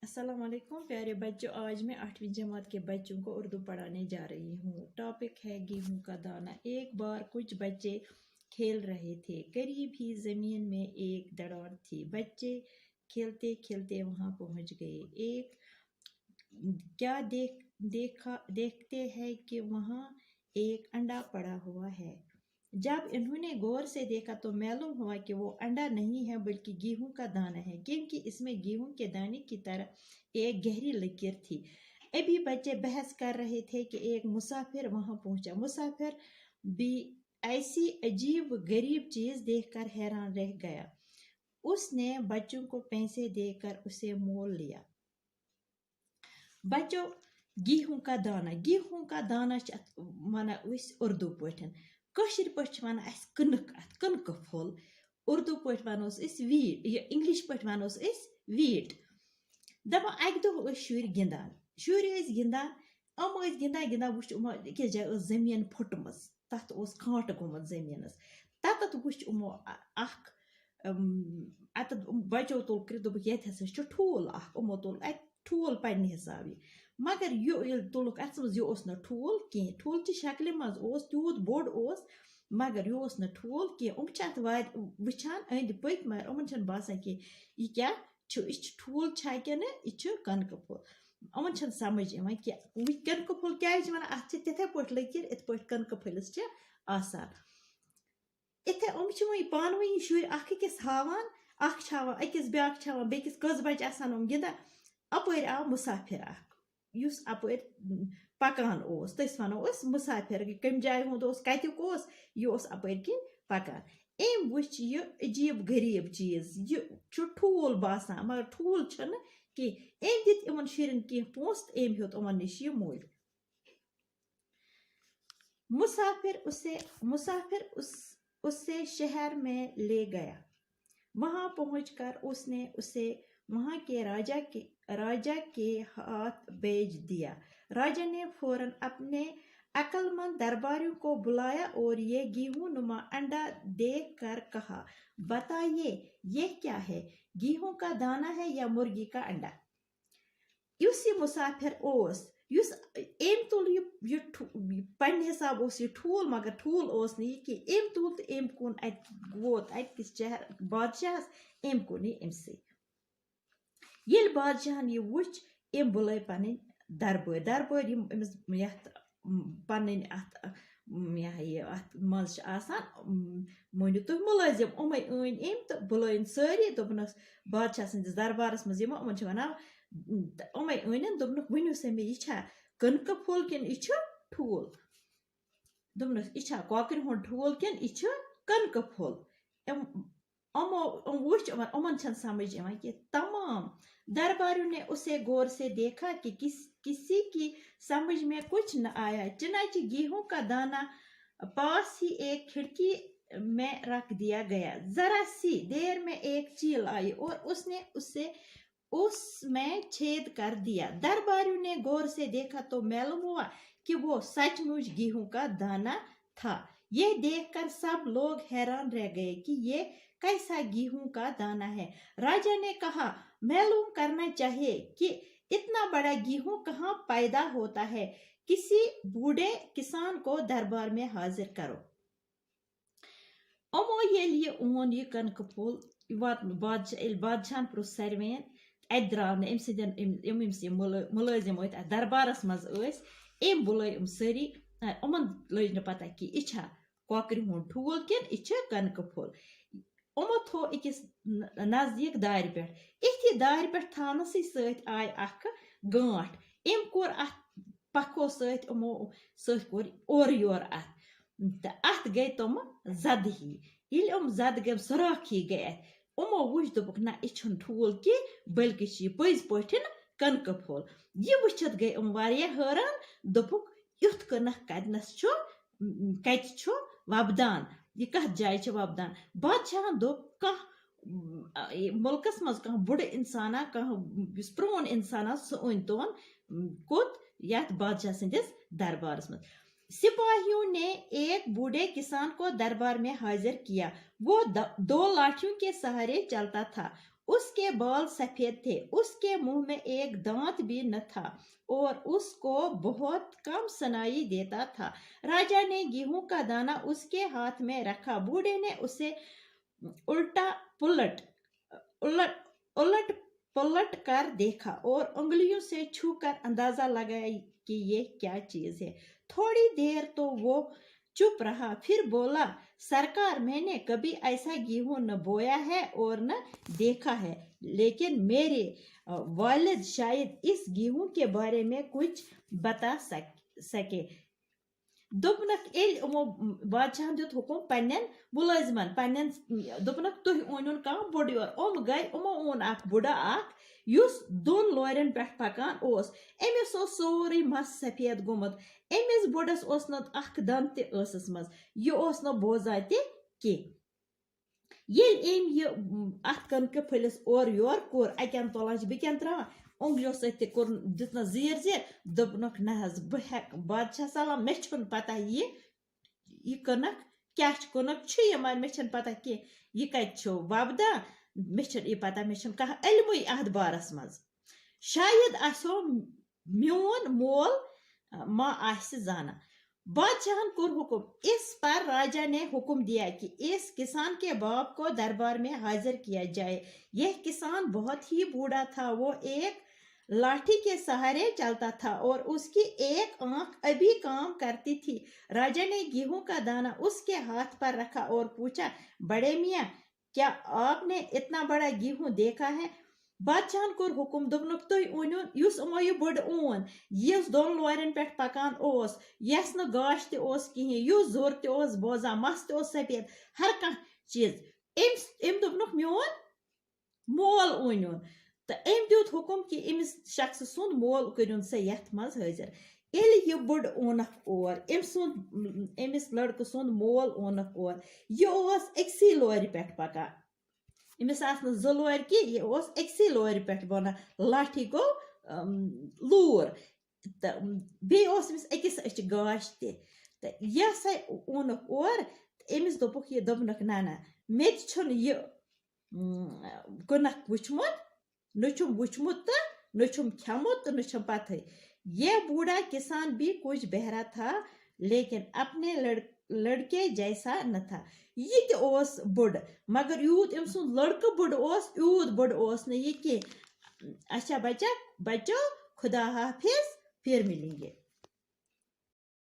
अस्सलाम वालेकुम प्यारे बच्चों। आज मैं 8वीं जमात के बच्चों को उर्दू पढ़ाने जा रही हूँ। टॉपिक है गेहूं का दाना। एक बार कुछ बच्चे खेल रहे थे। करीब ही जमीन में एक दरार थी। बच्चे खेलते खेलते वहां पहुंच गए। एक क्या देखते हैं कि वहां एक अंडा पड़ा हुआ है। जब इन्होंने गौर से देखा तो मालूम हुआ कि वो अंडा नहीं है बल्कि गेहूं का दाना है, क्योंकि इसमें गेहूं के दाने की तरह एक गहरी लकीर थी। अभी बच्चे बहस कर रहे थे कि एक मुसाफिर वहां पहुंचा। मुसाफिर भी ऐसी अजीब गरीब चीज देखकर हैरान रह गया। उसने बच्चों को पैसे देकर उसे मोल लिया। बच्चों, गेहूं का दाना वना उर्दू पठन कशिर पठ वन कनक अत कनक फुल उर्दू पठ वनोस वीट इंग्लिश पठ वनोस वीट। दपा अक दो शुर गिंदान गिंदा गिंदा वुच अकिस जाय जमीन फुटम तथ कांट गोमुत जमीनस तत वुच उमो अत बचो तुल कर ये ठूल उमो तुल ठूल पन्ने हिसाब मगर ये तुलक अत मज ये ठूल कह ठूल ची शक्ल मज तूत बोड़ मगर ये ठूल कह अत वुचान अंद पक मगर उमन बासान कि यह क्या ठूल छा कि यह कनक फुल। उमन समझ कि कनक फुल क्या अत तिथे पे लकीर इत पे कनक फुलस आसान। इथे पान वी शुर अकिस हावान अकिस ब्याक बेकिस कस बच आसान गिंदा। अपर आव मुसाफिर अपर पकान तस वनो मुसाफिर कम जाय हुंद कत्युक यह अपर किन पकान। एम वुच ये अजीब गरीब चीज यह ठूल बासान मगर ठूल कि एम दित इन शुरन कह पोस एम हेत इन नश मोल। मुसाफिर उससे शहर में ले गया। वहां पहुंचकर उसने उसे वहां के राजा के हाथ भेज दिया। राजा ने फौरन अपने अक्लमंद दरबारियों को बुलाया और ये गेहूं नुमा अंडा देख कर कहा, बताइए ये क्या है, गेहूं का दाना है या मुर्गी का अंडा। युस ये मुसाफिर युस एम तुल ये पन्न हिसाब ये ठूल मगर ठूल नहीं कि एम तुल तो एम कुन वोत अकिस शहर बादशाहस एम कुन अमसे। ये बादशाहन ये वुच एम बुलाय पन दरबार पन अत मज मानो तुम मुलाजिम उमे अन एम तो बुलायन सारी दोपनस बादशाह सन्दस दरबारस मज वन उमे अन दोपन वनु सा मे यह कनक फुल कि यह ठूल दोपनस यह कॉकर हुंद ठूल कि यह कनक फुल। वुच उमन समझ कि तमाम दरबारियों ने उसे गौर से देखा कि किसी की समझ में कुछ न आया। चुनांचे गेहूं का दाना पास ही एक खिड़की में रख दिया गया। जरा सी देर में एक चील आई और उसने उसमें छेद कर दिया। दरबारियों ने गौर से देखा तो मालूम हुआ कि वो सचमुच गेहूं का दाना था। यह देखकर सब लोग हैरान रह गए कि ये कैसा गेहूं का दाना है। राजा ने कहा, मालूम करना चाहिए कि इतना बड़ा गेहूं कहाँ पैदा होता है। किसी बूढ़े किसान को दरबार में हाजिर करो। अमो ये ओन यह कनक फुल बादशाहन प्रुस सारवेन अत द्राव मुलाजिम दरबारस मज एम बुलाय सारी उमन लज न पता कि यह कॉकर हुंद ठूल कि यह कनक फुल। उमो थो अकिस नजदीक दार पे इथि दार पे थानस सत आय गांठ एम कोर अत पखो समो सोर और योर अत गई तुम जद ही जद गए सुराख ही गए उमो वुच दोपक ना यह ठूल कि बल्कि पज पे कनक फुल। यह वुचित गई वारिया हैरान दोपक युथ कनक कतनस कत वबदान यह कत जाय वबदान। बादशाह दोप कह मुल्कस मज कह बुढ़ इंसाना कह प्रोन इंसाना सह ओन तोन कोत यथ बादशाह सन्दस दरबारस मज। सिपाहियों ने एक बूढ़े किसान को दरबार में हाजिर किया। वो दो लाठियों के सहारे चलता था اس کے بال سفید تھے، اس کے منہ میں ایک دانت بھی نہ تھا اور اس کو بہت کم سنائی دیتا تھا۔ راجا نے گیہوں کا دانہ اس کے ہاتھ میں رکھا، بوڑھے نے اسے الٹا پلٹ الٹ الٹ پلٹ کر دیکھا اور انگلیوں سے چھو کر اندازہ لگایا کہ یہ کیا چیز ہے۔ تھوڑی دیر تو وہ چپ رہا، پھر بولا، سرکار، میں نے کبھی ایسا گیہوں نہ بویا ہے اور نہ دیکھا ہے، لیکن میرے والد شاید اس گیہوں کے بارے میں کچھ بتا سکے۔ دوپنک ایل امو بادشاہن دیت حکم پنن ملازمن پنن دوپنک تُہۍ اونیون کانٛہہ بوٚڑ یور گٔے یِمو اون اکھ بُڑٕ اکھ یُس دۄن لورٮ۪ن پٮ۪ٹھ پکان اوس۔ أمِس اوس سورُے مس سفید گوٚمُت، أمِس بُڑس اوس نہٕ اکھ دند تہِ ٲسس منٛز، یہِ اوس نہٕ بوزان تہِ کینٛہہ۔ ییٚلہِ أمۍ یہِ اتھ کٕنکہٕ پھٔلِس اورٕ یور کوٚر، اکٮ۪ن تُلان چھِ بیٚکٮ۪ن تراوان، اونگلیو سۭتۍ تہِ کوٚر دِژنس زیٖر زیٖر، دوٚپنکھ نہ حظ بہٕ ہٮ۪کہٕ بادشاہ سلام مےٚ چھُنہٕ پتہ یہِ کٕنکھ کیٛاہ چھِ کٕنکھ چھُ یہِ مگر مےٚ چھنہٕ پتہ کینٛہہ یہِ کتہِ چھُ وۄبدان، مےٚ چھنہٕ یہِ پتہ، مےٚ چھُنہٕ کانٛہہ علمٕے اتھ بارس منٛز، شاید آسیو میون مول ما آسہِ زانان۔ بادشاہن کوٚر حکم، اس پر راجا نے حکم دیا کہ اس کسان کے باپ کو دربار میں حاضر کیا جائے۔ یہ کسان بہت ہی بوڑھا تھا، وہ ایک لاٹھی کے سہارے چلتا تھا اور اس کی ایک آنکھ ابھی کام کرتی تھی۔ راجا نے گیہوں کا دانہ اس کے ہاتھ پر رکھا اور پوچھا، بڑے میاں، کیا آپ نے اتنا بڑا گیہوں دیکھا ہے؟ بادشاہن کوٚر حکم، دوٚپنکھ تُہۍ أنِو یُس یِمو یہِ بٔڑ اون، یُس دۄن لورٮ۪ن پٮ۪ٹھ پکان اوس، یس نہٕ گاش تہِ اوس کِہیٖنۍ، یُس زوٚر تہِ اوس بوزان، مس تہِ اوس سفید، ہر کانٛہہ چیٖز، أمۍ دوٚپنکھ میون مول أنِوُن، تہٕ أمۍ دیُت حکم کہِ أمِس شخصہٕ سُنٛد مول کٔرِوُن سا یتھ منٛز حٲضر۔ ییٚلہِ یہِ بُڑٕ اونکھ اور، أمِس لڑکہٕ سُنٛد مول اونکھ اور، یہِ اوس أکسٕے لورِ پٮ۪ٹھ پکان، أمِس آسہٕ نہٕ زٕ لورِ کینٛہہ، یہِ اوس أکسٕے لورِ پٮ۪ٹھ بنان، لاٹھی گوٚو لوٗر تہٕ بیٚیہِ اوس أمِس أکِس أچھِ گاش تہِ، تہٕ یہِ ہسا اونُکھ اور تہٕ أمِس دوٚپُکھ یہِ، دوٚپنکھ نہ نہ مےٚ تہِ چھُنہٕ یہِ کٕنکھ وٕچھمُت، نہ چھُم وٕچھمُت تہٕ نہ چھُم کھیوٚمُت تہٕ نہ چھم پتہٕے۔ یہ بوڑھا کسان بھی کچھ بہرا تھا لیکن اپنے لڑکے جیسا نہ تھا۔ یہ تہِ اوس بوٚڑ مگر یوٗت أمۍ سُنٛد لڑکہٕ بوٚڑ اوس یوٗت بوٚڑ اوس نہٕ یہِ کینٛہہ۔ اچھا بچو خدا حافظ، پھر ملیں گے۔